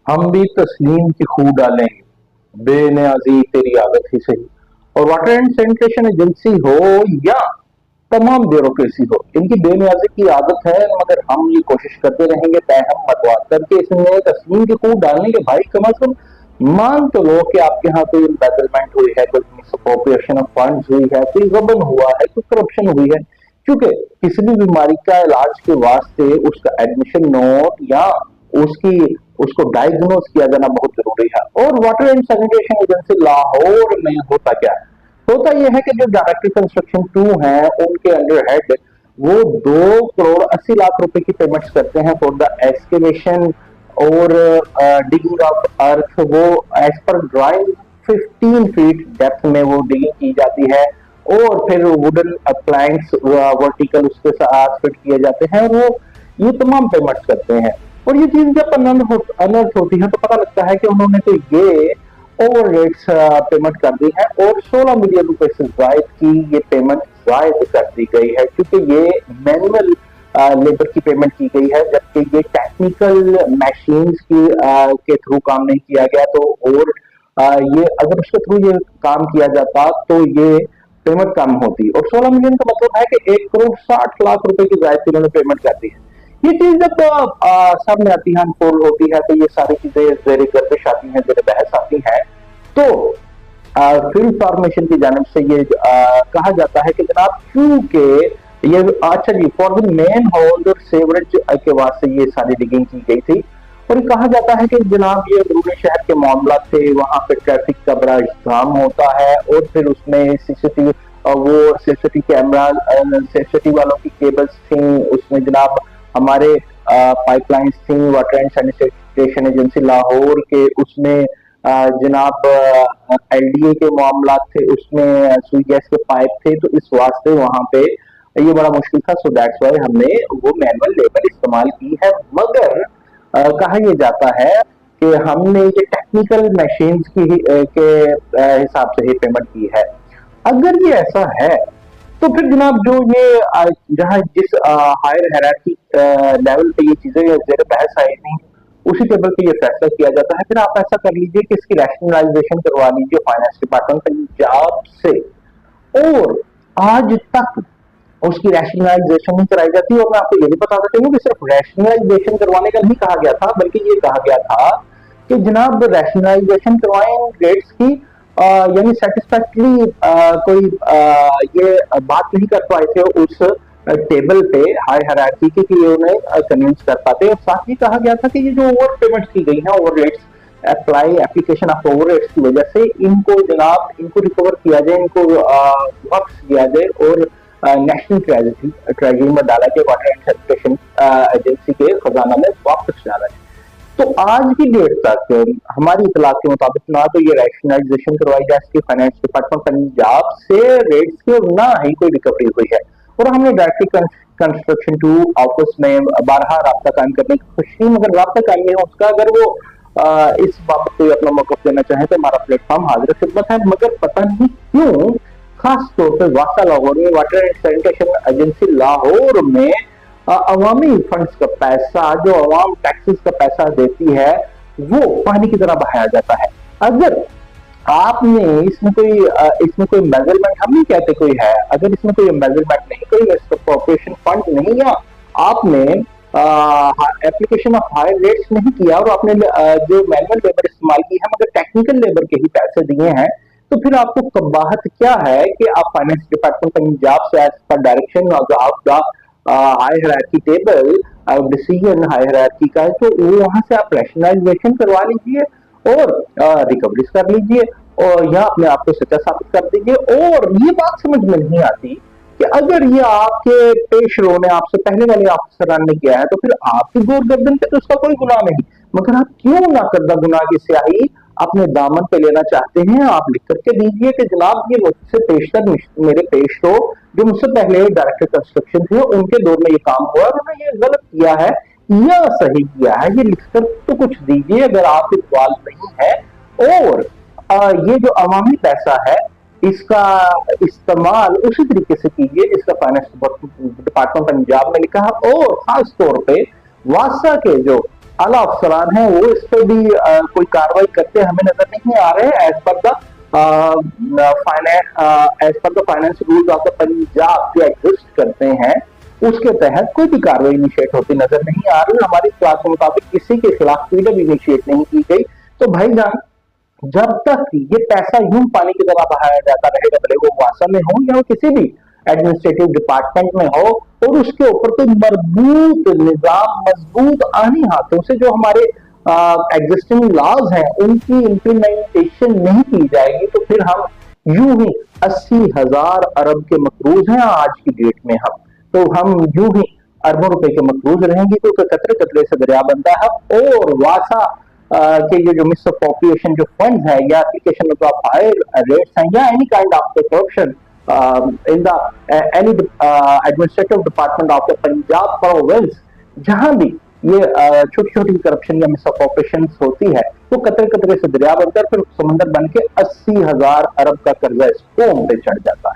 हम भी तस्लीम की खू डालेंगे, बेनियाजी तेरी आदत ही सही। और वाटर एंड सैनिटेशन एजेंसी हो या तमाम ब्यूरोक्रेसी हो, इनकी बेनियाजी की आदत है, मगर हम ये कोशिश करते रहेंगे तहम मतवाद करके इसमें तस्लीम की खू डालने के। भाई कम अज कम मान तो लो कि आपके यहाँ कोई एम्बेजलमेंट हुई है, कोई मिसअप्रोप्रिएशन ऑफ फंड्स हुई है, कोई गबन हुआ है, कोई करप्शन हुई है। क्योंकि किसी भी बीमारी का इलाज के वास्ते उसका एडमिशन नोट या उसकी उसको डायग्नोज किया जाना बहुत जरूरी है। और water and sanitation agency Lahore में होता क्या है? होता यह है कि जो डायरेक्टर कंस्ट्रक्शन 2 है उनके अंडर हेड वो 2 करोड़ 80 लाख रुपए की पेमेंट्स करते हैं फॉर द एक्सकेवेशन और डिगिंग ऑफ अर्थ। वो as per drawing 15 feet depth में वो डिगिंग की जाती है और फिर वुडन प्लैंक्स वर्टिकल उसके साथ फिट किए जाते हैं और वो ये तमाम पेमेंट्स करते हैं। और ये चीज जब अनर्थ होती है तो पता लगता है कि उन्होंने तो ये ओवर रेट्स पेमेंट कर दी है और 16 मिलियन रुपए से जायद की ये पेमेंट जायद कर दी गई है, क्योंकि ये मैनुअल लेबर की पेमेंट की गई है, जबकि ये टेक्निकल मशीन्स की के थ्रू काम नहीं किया गया। तो और ये अगर उसके थ्रू ये काम किया जाता तो ये पेमेंट कम होती। और 16 मिलियन का मतलब है कि 1 करोड़ 60 लाख रुपए की जायद उन्होंने पेमेंट कर दी है। ये चीज जब सामने आती है, अनफोल्ड होती है, तो ये सारी चीजें जेर गर्दिश आती हैं, जेर बहस आती हैं। तो फील्ड फॉर्मेशन की जानब से ये कहा जाता है कि जनाब क्योंकि ये अच्छा जी for the main holder sewerage के वास्ते ये सारी डिगिंग की गई थी। और कहा जाता है कि जनाब ये अंदरूनी शहर के मामला थे, वहां पे ट्रैफिक का बड़ा इंतजाम होता है और फिर उसमें सीसीटीवी वो सीसीटीवी कैमरा सीसीटीवी वालों की केबल्स थी, उसमें जनाब हमारे पाइपलाइंस थी। Water and sanitation agency Lahore के उसमें जनाब एलडीए के मामला थे, उसमें सुई गैस के पाइप थे। तो इस वास्ते वहां पे ये बड़ा मुश्किल था, सो दैट्स वाई हमने वो मैनुअल लेबर इस्तेमाल की है। मगर कहा यह जाता है कि हमने ये टेक्निकल मशीन्स की के हिसाब से ही पेमेंट की है। अगर ये ऐसा है तो फिर जनाब जो ये जहां जिस हायर हायरार्की लेवल पे ये चीजें जेर बहस आई थी उसी टेबल पे ये फैसला किया जाता है। फिर आप ऐसा कर लीजिए कि इसकी रैशनलाइजेशन करवा लीजिए फाइनेंस डिपार्टमेंट पंजाब से, और आज तक उसकी रैशनलाइजेशन नहीं कराई जाती। और मैं आपको ये भी बता देता हूँ कि सिर्फ रैशनलाइजेशन करवाने का नहीं कहा गया था, बल्कि ये कहा गया था कि जनाब रैशनलाइजेशन करवाएं रेट्स की, यानी सेटिस्फैक्टरी कोई ये बात नहीं कर पाए थे उस टेबल पे हाई हायरार्की के कि ये उन्हें कन्विंस कर पाते। और साथ ही कहा गया था कि ये जो ओवर पेमेंट्स की गई है, over rates apply application of over rates की वजह से इनको जनाब इनको रिकवर किया जाए, इनको वापस किया जाए और नेशनल ट्रेजरी में डाला के वाटर एंड सैनिटेशन एजेंसी के खजाना में वापस डाला जाए। तो आज की डेट तक हमारी इतला के मुताबिक ना तो ये रैशनलाइजेशन करवाई जा सकी फाइनेंस डिपार्टमेंट पंजाब से रेट्स की, और ना ही कोई रिकवरी हुई है। और हमने डायरेक्टली कंस्ट्रक्शन 2 ऑफिस में बारहा राब्ता कायम करने की कोशिश की, मगर राब्ता कायम नहीं उसका। अगर वो इस बाबत कोई अपना मौकफ देना चाहे तो हमारा प्लेटफॉर्म हाजिर खिदमत है। मगर पता नहीं क्यों खास तौर पर वासा लाहौर में water and sanitation agency Lahore में अवामी फंड्स का पैसा, जो अवाम टैक्सेस का पैसा देती है, वो पानी की तरह बहाया जाता है। अगर आपने इसमें कोई मेजरमेंट, हम नहीं कहते कोई है, अगर इसमें कोई मेजरमेंट नहीं, कोई कॉर्पोरेशन फंड नहीं, या आपने एप्लीकेशन ऑफ हायर रेट्स नहीं किया और आपने जो मैनुअल लेबर इस्तेमाल की है मगर टेक्निकल लेबर के ही पैसे दिए हैं, तो फिर आपको कबाहत क्या है कि आप फाइनेंस डिपार्टमेंट पंजाब से as per direction of the high hierarchy table decision high hierarchy का है, तो वो वहां से आप रैशनलाइजेशन करवा लीजिए और रिकवरीज कर लीजिए और या अपने आप को सच्चा साबित कर दीजिए। और ये बात समझ में नहीं आती कि अगर ये आपके पेशरों ने आपसे पहले वाले अफसरान ने किया है तो फिर आपकी गोर गर्दन पे तो उसका कोई गुनाह नहीं, मगर आप क्यों ना करदा गुनाह की स्याही अपने दामन पे लेना चाहते हैं? आप लिख करके दीजिए कि जनाब ये मुझसे पेशतर मेरे पेशरो जो मुझसे पहले डायरेक्टर कंस्ट्रक्शन थे उनके दौर में ये काम हुआ, उन्होंने ये गलत किया है या सही किया है, ये लिखकर तो कुछ दीजिए अगर आप इन्वॉल्व नहीं है। और ये जो अवामी पैसा है इसका इस्तेमाल उसी तरीके से कीजिए जिसका फाइनेंस डिपार्टमेंट पंजाब में लिखा है। और खास तौर पे वासा के जो आला अफसरान है वो इस पे भी कोई कार्रवाई करते हमें नजर नहीं आ रहे। As per the finance rules of the Punjab जो एग्जिस्ट करते हैं उसके तहत कोई भी कार्रवाई इनिशिएट होती नजर नहीं आ रही। हमारी क्लास के मुताबिक किसी के खिलाफ फ्रीडम इनिशिएट नहीं की गई। तो भाईजान, जब तक ये पैसा यूं पानी की तरह बहाया जाता रहेगा, भले वो वासा में हो या किसी भी एडमिनिस्ट्रेटिव डिपार्टमेंट में हो, और उसके ऊपर कोई मजबूत निजाम, मजबूत आनी हाथों से जो हमारे एग्जिस्टिंग लॉज हैं उनकी इम्प्लीमेंटेशन नहीं की जाएगी, तो फिर हम यूं ही 80,000 अरब के मकरूज हैं आज की डेट में। हम यूं ही अरबों रुपए के मकरूज रहेंगे, क्योंकि कतरे कतरे से दरिया बनता है। और वासा के ये जो मिस ऑफ पॉपुलेशन जो फंड है या एप्लीकेशन ऑफ हायर रेट्स हैं या any kind of corruption in the any administrative department of the Punjab province, जहां भी ये छोटी छोटी करप्शन या मिस ऑफ ऑपरेशन होती है, तो कतरे कतरे से दरिया बनकर फिर समंदर बन के 80,000 अरब का कर्जा इस कौम पे चढ़ जाता है।